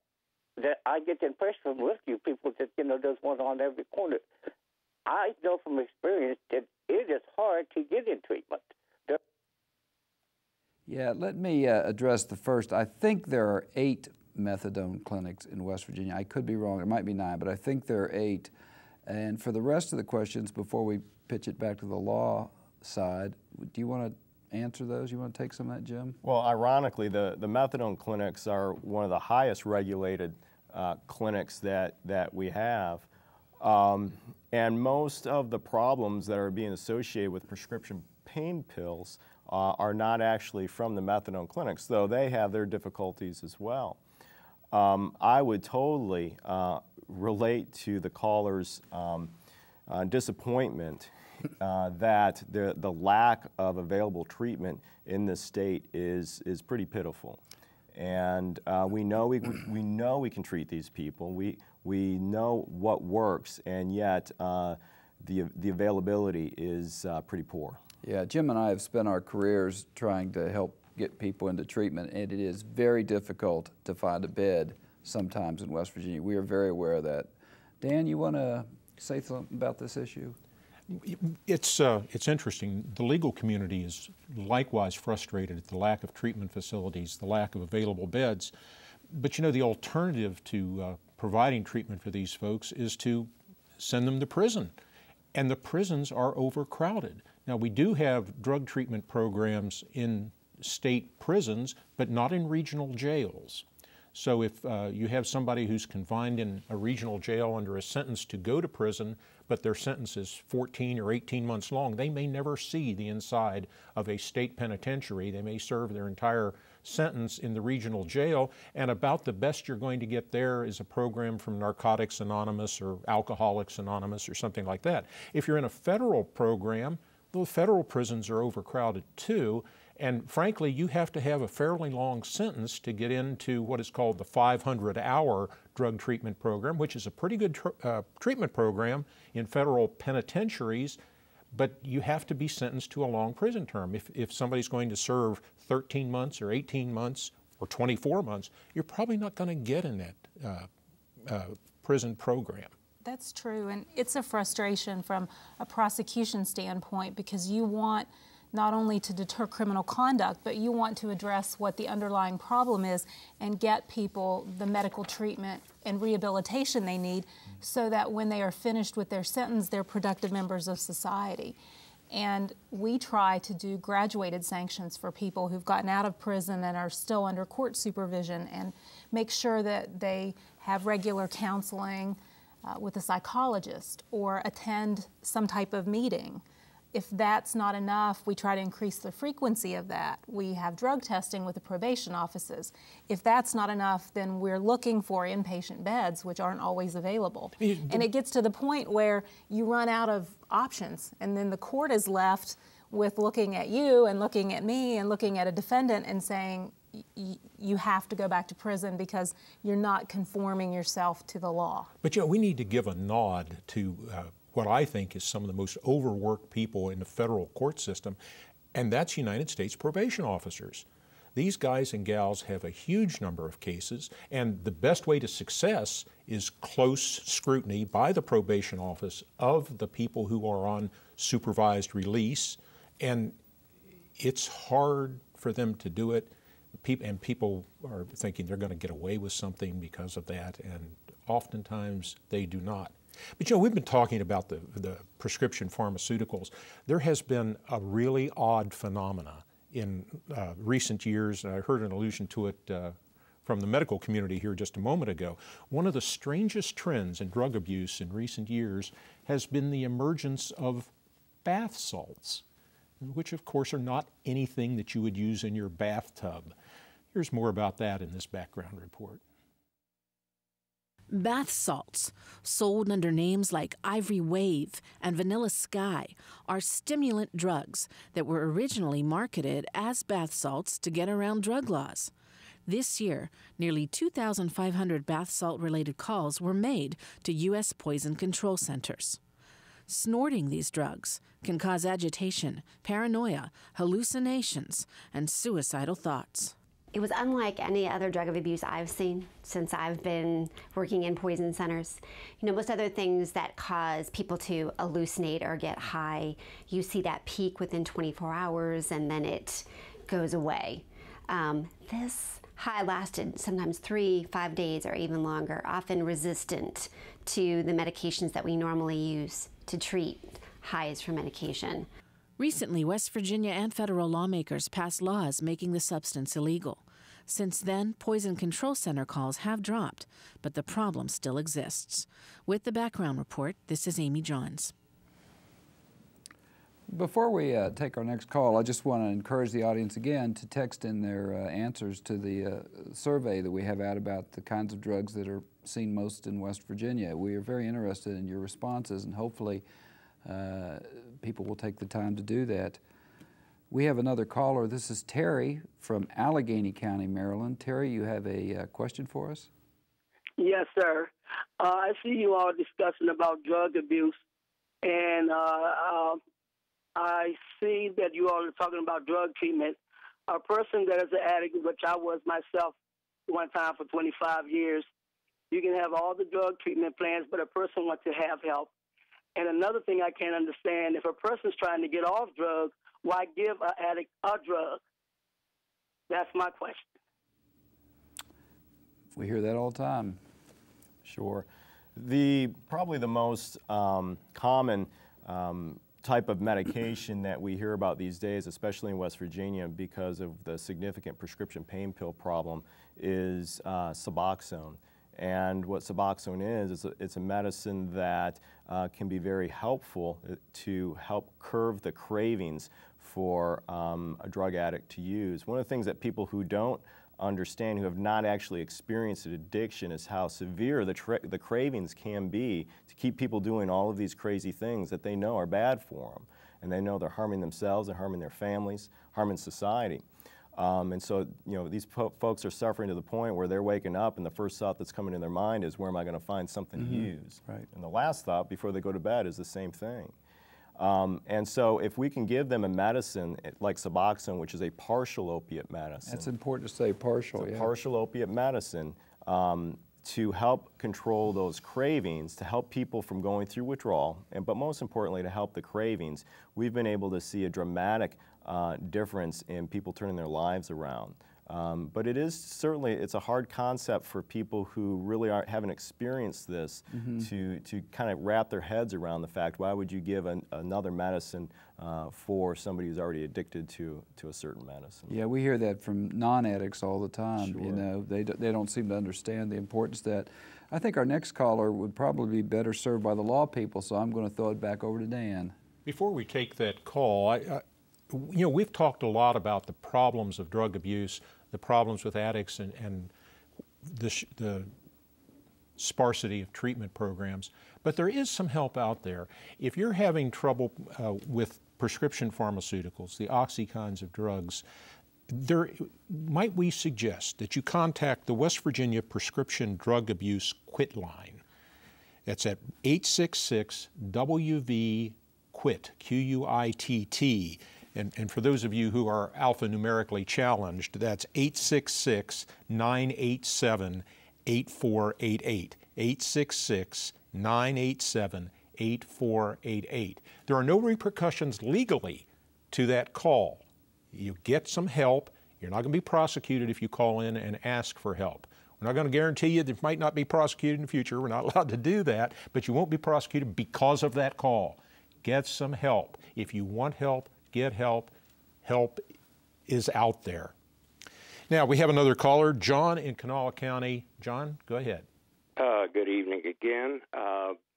Speaker 15: that I get the impression from rescue people that, you know, there's one on every corner. I know from experience that it is hard to get in treatment.
Speaker 3: Yeah, let me address the first. I think there are 8 methadone clinics in West Virginia. I could be wrong. It might be 9, but I think there are 8. And for the rest of the questions, before we pitch it back to the law side, do you want to answer those? You want to take some of that, Jim?
Speaker 8: Well, ironically, the methadone clinics are one of the highest regulated clinics that we have. And most of the problems that are being associated with prescription pain pills are not actually from the methadone clinics, though they have their difficulties as well. I would totally relate to the caller's disappointment that the lack of available treatment in this state is pretty pitiful. And we know we can treat these people. We know what works, and yet the availability is pretty poor.
Speaker 3: Yeah, Jim and I have spent our careers trying to help get people into treatment, and it is very difficult to find a bed sometimes in West Virginia. We are very aware of that. Dan, you want to say something about this issue?
Speaker 4: It's interesting. The legal community is likewise frustrated at the lack of treatment facilities, the lack of available beds. But you know, the alternative to providing treatment for these folks is to send them to prison. And the prisons are overcrowded. Now, we do have drug treatment programs in state prisons, but not in regional jails. So if you have somebody who's confined in a regional jail under a sentence to go to prison, but their sentence is 14 or 18 months long, they may never see the inside of a state penitentiary. They may serve their entire sentence in the regional jail, and about the best you're going to get there is a program from Narcotics Anonymous or Alcoholics Anonymous or something like that. If you're in a federal program, the federal prisons are overcrowded too, and frankly, you have to have a fairly long sentence to get into what is called the 500-hour drug treatment program, which is a pretty good treatment program in federal penitentiaries, but you have to be sentenced to a long prison term. If somebody's going to serve 13 months or 18 months or 24 months, you're probably not going to get in that prison program.
Speaker 5: That's true, and it's a frustration from a prosecution standpoint because you want not only to deter criminal conduct, but you want to address what the underlying problem is and get people the medical treatment and rehabilitation they need so that when they are finished with their sentence, they're productive members of society. And we try to do graduated sanctions for people who've gotten out of prison and are still under court supervision and make sure that they have regular counseling with a psychologist or attend some type of meeting. If that's not enough, we try to increase the frequency of that. We have drug testing with the probation offices. If that's not enough, then we're looking for inpatient beds, which aren't always available. And it gets to the point where you run out of options, and then the court is left with looking at you and looking at me and looking at a defendant and saying, you have to go back to prison because you're not conforming yourself to the law.
Speaker 4: But you know, we need to give a nod to what I think is some of the most overworked people in the federal court system, and that's United States probation officers. These guys and gals have a huge number of cases, and the best way to success is close scrutiny by the probation office of the people who are on supervised release, and it's hard for them to do it. And people are thinking they're going to get away with something because of that, and oftentimes they do not. But you know, we've been talking about the prescription pharmaceuticals. There has been a really odd phenomena in recent years. I heard an allusion to it from the medical community here just a moment ago. One of the strangest trends in drug abuse in recent years has been the emergence of bath salts. which of course are not anything that you would use in your bathtub. Here's more about that in this background report.
Speaker 1: Bath salts, sold under names like Ivory Wave and Vanilla Sky, are stimulant drugs that were originally marketed as bath salts to get around drug laws. This year, nearly 2,500 bath salt-related calls were made to U.S. poison control centers. Snorting these drugs can cause agitation, paranoia, hallucinations, and suicidal thoughts.
Speaker 16: It was unlike any other drug of abuse I've seen since I've been working in poison centers. You know, most other things that cause people to hallucinate or get high, you see that peak within 24 hours and then it goes away. This high lasted sometimes 3-5 days or even longer, often resistant to the medications that we normally use to treat highs from medication.
Speaker 1: Recently, West Virginia and federal lawmakers passed laws making the substance illegal. Since then, poison control center calls have dropped, but the problem still exists. With the background report, this is Amy Johns.
Speaker 3: Before we take our next call, I just want to encourage the audience again to text in their answers to the survey that we have out about the kinds of drugs that are seen most in West Virginia. We are very interested in your responses, and hopefully people will take the time to do that. We have another caller. This is Terry from Allegheny County, Maryland. Terry, you have a question for us?
Speaker 17: Yes, sir. I see you all discussing about drug abuse, and I see that you all are talking about drug treatment. A person that is an addict, which I was myself one time for 25 years, you can have all the drug treatment plans, but a person wants to have help. And another thing I can't understand, if a person's trying to get off drugs, why give an addict a drug? That's my question.
Speaker 3: We hear that all the time.
Speaker 8: Sure. Probably the most common type of medication that we hear about these days, especially in West Virginia because of the significant prescription pain pill problem, is Suboxone. And what Suboxone is it's a medicine that can be very helpful to help curb the cravings for a drug addict to use. One of the things that people who don't understand, who have not actually experienced an addiction, is how severe the cravings can be to keep people doing all of these crazy things that they know are bad for them. And they know they're harming themselves, they're harming their families, harming society. And so, you know, these folks are suffering to the point where they're waking up and the first thought that's coming in their mind is, where am I going to find something to use? Right. And the last thought before they go to bed is the same thing. And so if we can give them a medicine like Suboxone, which is a partial opiate medicine.
Speaker 3: That's important to say, partial.
Speaker 8: It's a partial opiate medicine to help control those cravings, to help people from going through withdrawal, but most importantly to help the cravings. We've been able to see a dramatic difference in people turning their lives around. But it is certainly, it's a hard concept for people who really haven't experienced this to kind of wrap their heads around the fact, why would you give another medicine for somebody who's already addicted to a certain medicine?
Speaker 3: Yeah, we hear that from non-addicts all the time.
Speaker 8: Sure.
Speaker 3: You know, they don't seem to understand the importance of that. I think our next caller would probably be better served by the law people, so I'm going to throw it back over to Dan.
Speaker 4: Before we take that call, you know, we've talked a lot about the problems of drug abuse, the problems with addicts, and the sparsity of treatment programs. But there is some help out there. If you're having trouble with prescription pharmaceuticals, the oxy kinds of drugs, might we suggest that you contact the West Virginia Prescription Drug Abuse Quit line. That's at 866-WV-QUIT, Q-U-I-T-T. And for those of you who are alphanumerically challenged, that's 866-987-8488. 866-987-8488. There are no repercussions legally to that call. You get some help. You're not going to be prosecuted if you call in and ask for help. We're not going to guarantee you that you might not be prosecuted in the future. We're not allowed to do that, but you won't be prosecuted because of that call. Get some help. If you want help, get help. Help is out there. Now, we have another caller, John in Kanawha County. John, go ahead.
Speaker 7: Good evening again.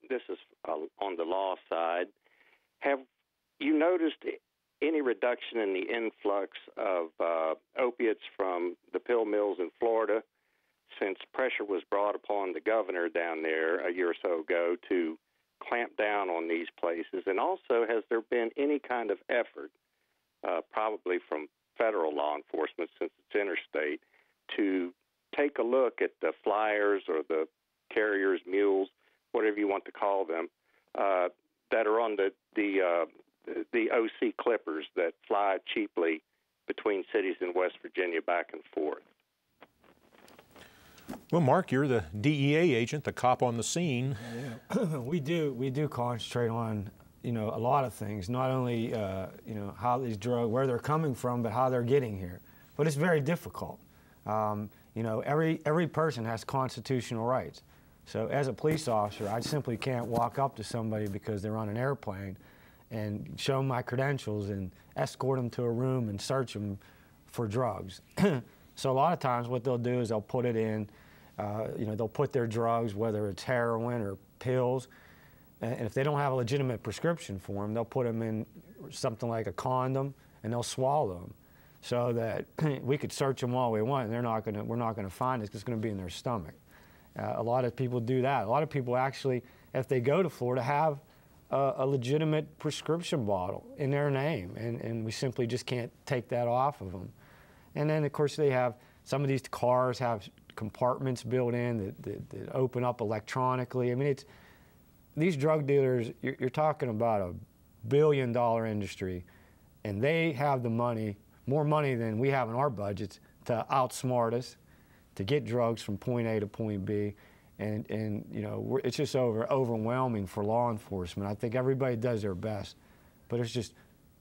Speaker 7: This is on the law side. Have you noticed any reduction in the influx of opiates from the pill mills in Florida, since pressure was brought upon the governor down there a year or so ago to clamp down on these places? And also, has there been any kind of effort, probably from federal law enforcement since it's interstate, to take a look at the flyers or the carriers, mules, whatever you want to call them, that are on the OC clippers that fly cheaply between cities in West Virginia back and forth?
Speaker 4: Well, Mark, you're the DEA agent, the cop on the scene.
Speaker 6: Yeah, we do concentrate on, you know, a lot of things. Not only, you know, how these drugs, where they're coming from, but how they're getting here. But it's very difficult. You know, every person has constitutional rights. So as a police officer, I simply can't walk up to somebody because they're on an airplane and show them my credentials and escort them to a room and search them for drugs. So a lot of times what they'll do is they'll put it in, you know, they'll put their drugs, whether it's heroin or pills, and if they don't have a legitimate prescription for them, they'll put them in something like a condom and they'll swallow them, so that we could search them all we want and we're not gonna find it because it's gonna be in their stomach. A lot of people do that. A lot of people actually, if they go to Florida, have a legitimate prescription bottle in their name, and we simply just can't take that off of them. And then, of course, they have, some of these cars have compartments built in that open up electronically. I mean, these drug dealers, you're talking about a billion-dollar industry, and they have the money, more money than we have in our budgets, to outsmart us, to get drugs from point A to point B. And you know, it's just overwhelming for law enforcement. I think everybody does their best, but it's just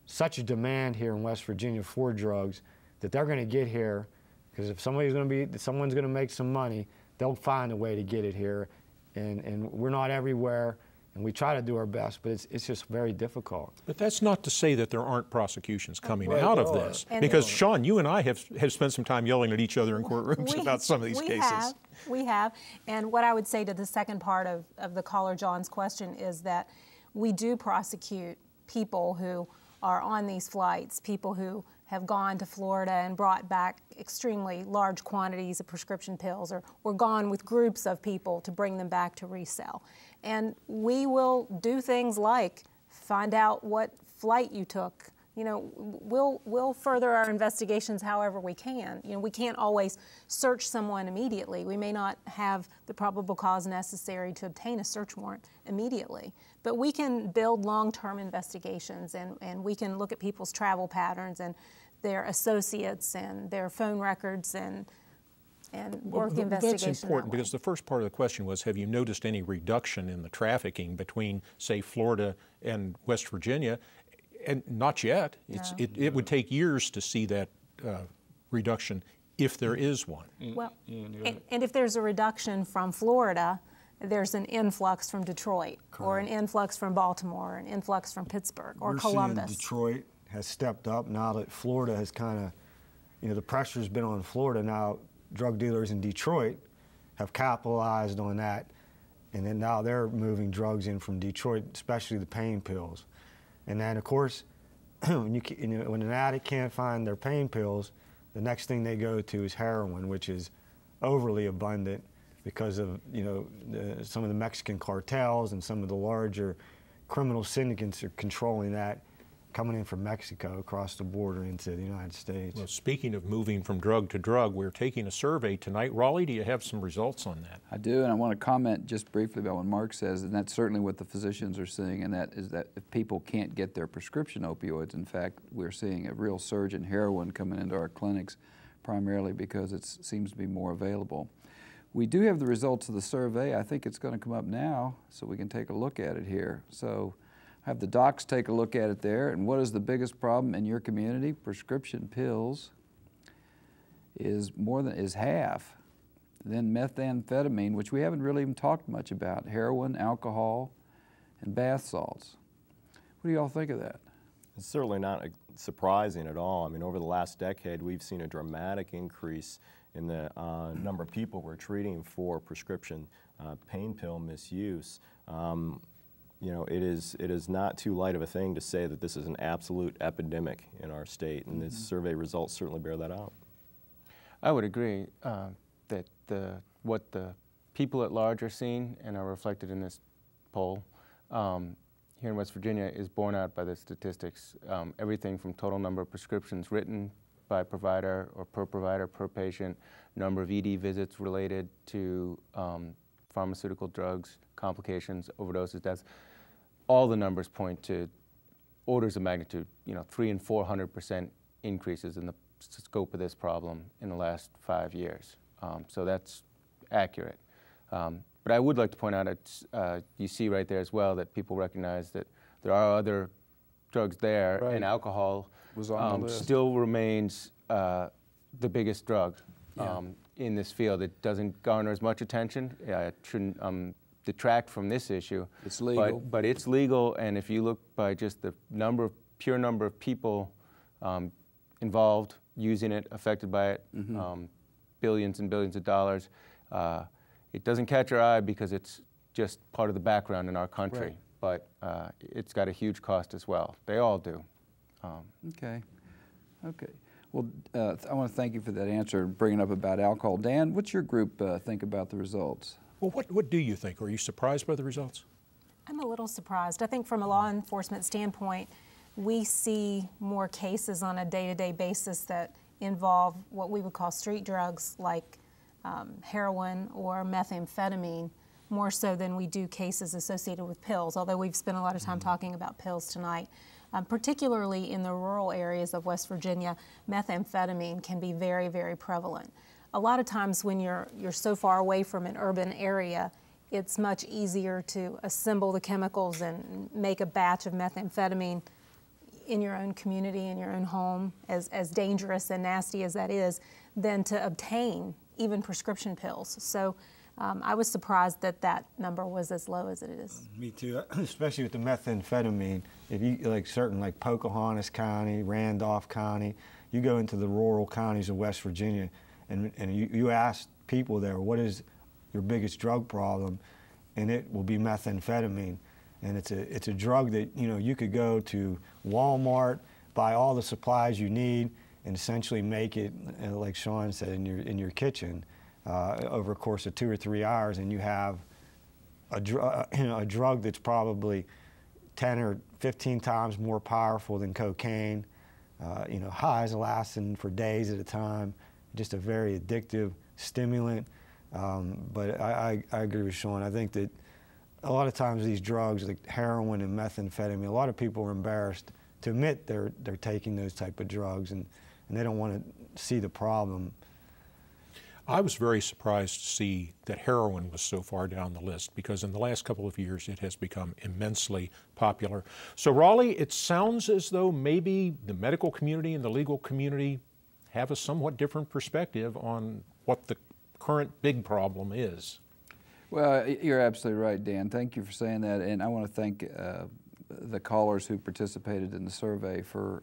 Speaker 6: such a demand here in West Virginia for drugs that they're going to get here, because if someone's going to make some money, they'll find a way to get it here. And we're not everywhere, and we try to do our best, but it's just very difficult.
Speaker 4: But that's not to say that there aren't prosecutions coming out of this, because Shawn, you and I have spent some time yelling at each other in courtrooms about some of these cases.
Speaker 5: We have, and what I would say to the second part of the caller John's question is that we do prosecute people who are on these flights, people who have gone to Florida and brought back extremely large quantities of prescription pills, or gone with groups of people to bring them back to resell. And we will do things like find out what flight you took. You know, we'll further our investigations however we can. You know, we can't always search someone immediately. We may not have the probable cause necessary to obtain a search warrant immediately. But we can build long-term investigations, and we can look at people's travel patterns and their associates and their phone records and work the investigation.
Speaker 4: That's important, because the first part of the question was, have you noticed any reduction in the trafficking between, say, Florida and West Virginia? And not yet. It would take years to see that reduction, if there is one.
Speaker 5: Well, and if there's a reduction from Florida, there's an influx from Detroit, or an influx from Baltimore, an influx from Pittsburgh, or Columbus.
Speaker 6: Seeing Detroit has stepped up now that Florida has kind of, you know, the pressure's been on Florida. Now drug dealers in Detroit have capitalized on that, and then now they're moving drugs in from Detroit, especially the pain pills. And then, of course, when an addict can't find their pain pills, the next thing they go to is heroin, which is overly abundant because of, you know, some of the Mexican cartels and some of the larger criminal syndicates are controlling that, coming in from Mexico across the border into the United States.
Speaker 4: Well, speaking of moving from drug to drug, we're taking a survey tonight. Raleigh, do you have some results on that?
Speaker 3: I do, and I want to comment just briefly about what Mark says, and that's certainly what the physicians are seeing, and that is that if people can't get their prescription opioids, in fact, we're seeing a real surge in heroin coming into our clinics, primarily because it seems to be more available. We do have the results of the survey. I think it's going to come up now, so we can take a look at it here. So have the docs take a look at it there. And what is the biggest problem in your community? Prescription pills is half. Then methamphetamine, which we haven't really even talked much about, heroin, alcohol, and bath salts. What do y'all think of that?
Speaker 8: It's certainly not surprising at all. I mean, over the last decade, we've seen a dramatic increase in the number of people we're treating for prescription pain pill misuse. you know, it is not too light of a thing to say that this is an absolute epidemic in our state, and the survey results certainly bear that out.
Speaker 9: I would agree that what the people at large are seeing and are reflected in this poll here in West Virginia is borne out by the statistics. Everything from total number of prescriptions written by provider or per patient, number of ED visits related to pharmaceutical drugs, complications, overdoses, deaths. All the numbers point to orders of magnitude, you know, 300% and 400% increases in the scope of this problem in the last 5 years. So that's accurate. But I would like to point out, you see right there as well that people recognize that there are other drugs there, and alcohol was on the list. Still remains the biggest drug in this field. It doesn't garner as much attention. It shouldn't detract from this issue.
Speaker 3: It's legal.
Speaker 9: But it's legal, and if you look by just the pure number of people involved, using it, affected by it, billions and billions of dollars, it doesn't catch our eye because it's just part of the background in our country. Right. But it's got a huge cost as well. They all do.
Speaker 3: Okay. Well, I want to thank you for that answer, bringing up about alcohol. Dan, what's your group think about the results?
Speaker 4: Well, what do you think? Are you surprised by the results?
Speaker 5: I'm a little surprised. I think from a law enforcement standpoint, we see more cases on a day-to-day basis that involve what we would call street drugs like heroin or methamphetamine, more so than we do cases associated with pills, although we've spent a lot of time talking about pills tonight. Particularly in the rural areas of West Virginia, methamphetamine can be very, very prevalent. A lot of times when you're so far away from an urban area, it's much easier to assemble the chemicals and make a batch of methamphetamine in your own community, in your own home, as dangerous and nasty as that is, than to obtain even prescription pills. So I was surprised that that number was as low as it is.
Speaker 6: Me too, especially with the methamphetamine. If you like Pocahontas County, Randolph County, you go into the rural counties of West Virginia, and you ask people there, what is your biggest drug problem, and it will be methamphetamine. And it's a drug that you could go to Walmart, buy all the supplies you need, and essentially make it, like Shawn said, in your kitchen over a course of 2 or 3 hours, and you have a drug that's probably 10 or 15 times more powerful than cocaine. Highs lasting for days at a time. Just a very addictive stimulant. But I agree with Shawn. I think that a lot of times these drugs, like heroin and methamphetamine, a lot of people are embarrassed to admit they're taking those type of drugs, and they don't want to see the problem.
Speaker 4: I was very surprised to see that heroin was so far down the list, because in the last couple of years it has become immensely popular. So Raleigh, it sounds as though maybe the medical community and the legal community have a somewhat different perspective on what the current big problem is.
Speaker 3: Well, you're absolutely right, Dan. Thank you for saying that, and I want to thank the callers who participated in the survey for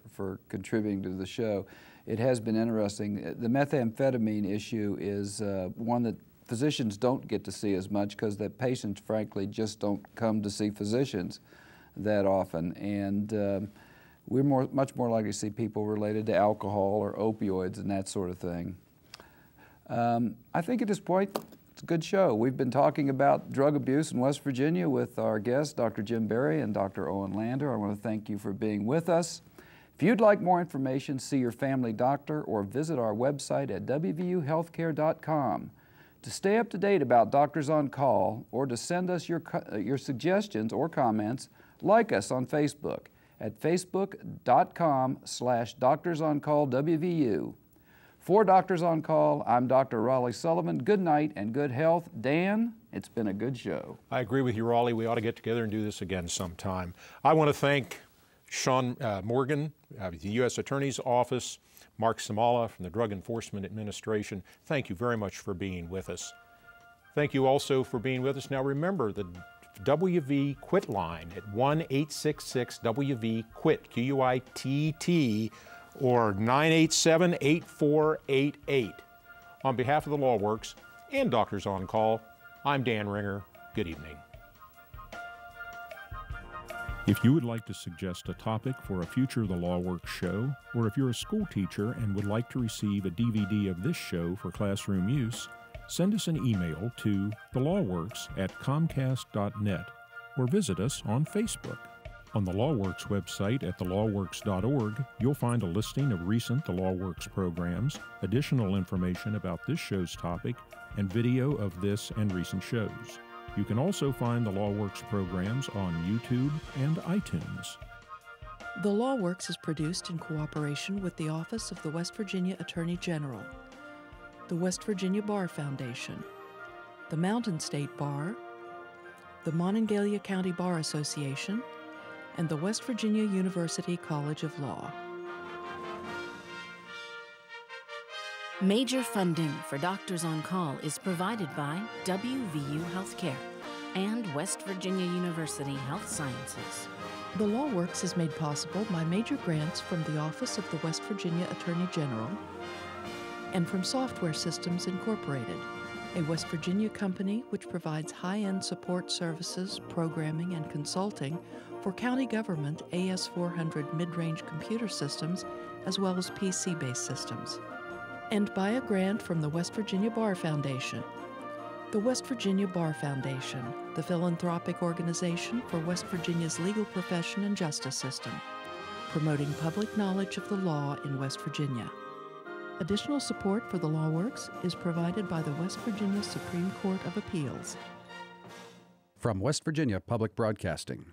Speaker 3: contributing to the show. It has been interesting. The methamphetamine issue is one that physicians don't get to see as much because the patients, frankly, just don't come to see physicians that often. And we're much more likely to see people related to alcohol or opioids and that sort of thing. I think at this point, it's a good show. We've been talking about drug abuse in West Virginia with our guests, Dr. Jim Berry and Dr. Owen Lander. I want to thank you for being with us. If you'd like more information, see your family doctor or visit our website at WVUHealthcare.com. To stay up to date about Doctors on Call or to send us your suggestions or comments, like us on Facebook at facebook.com/DoctorsOnCallWVU. For Doctors on Call, I'm Dr. Raleigh Sullivan. Good night and good health. Dan, it's been a good show.
Speaker 4: I agree with you, Raleigh. We ought to get together and do this again sometime. I want to thank Shawn Morgan, the U.S. Attorney's Office, Mark Simala from the Drug Enforcement Administration. Thank you very much for being with us. Thank you also for being with us. Now remember the WV Quit line at 1-866-WV-QUIT, Q-U-I-T-T, or 987-8488. On behalf of the Law Works and Doctors on Call, I'm Dan Ringer. Good evening. If you would like to suggest a topic for a future The Law Works show, or if you're a school teacher and would like to receive a DVD of this show for classroom use, send us an email to thelawworks@comcast.net or visit us on Facebook. On the LawWorks website at thelawworks.org, you'll find a listing of recent The Law Works programs, additional information about this show's topic, and video of this and recent shows. You can also find the Law Works programs on YouTube and iTunes.
Speaker 2: The Law Works is produced in cooperation with the Office of the West Virginia Attorney General, the West Virginia Bar Foundation, the Mountain State Bar, the Monongalia County Bar Association, and the West Virginia University College of Law.
Speaker 1: Major funding for Doctors on Call is provided by WVU Healthcare and West Virginia University Health Sciences.
Speaker 2: The Law Works is made possible by major grants from the Office of the West Virginia Attorney General and from Software Systems Incorporated, a West Virginia company which provides high-end support services, programming, and consulting for county government AS400 mid-range computer systems as well as PC-based systems. And by a grant from the West Virginia Bar Foundation. The West Virginia Bar Foundation, the philanthropic organization for West Virginia's legal profession and justice system, promoting public knowledge of the law in West Virginia. Additional support for the Law Works is provided by the West Virginia Supreme Court of Appeals.
Speaker 18: From West Virginia Public Broadcasting.